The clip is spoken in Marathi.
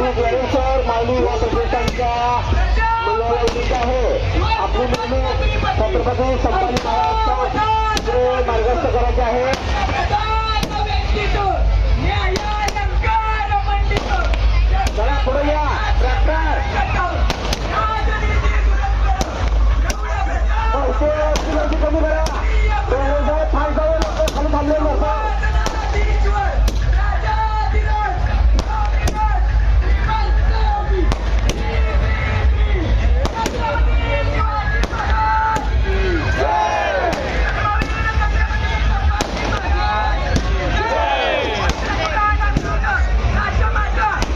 श्री ज्ञानेश्वर माऊली व प्रतिष्ठानच्या मंडळाला विनंती आहे आपली नेहमी छत्रपती संभाजी महाराज मार्गस्थ करायचे आहे. चला पुढे या ट्रॅक्टर कमी करा.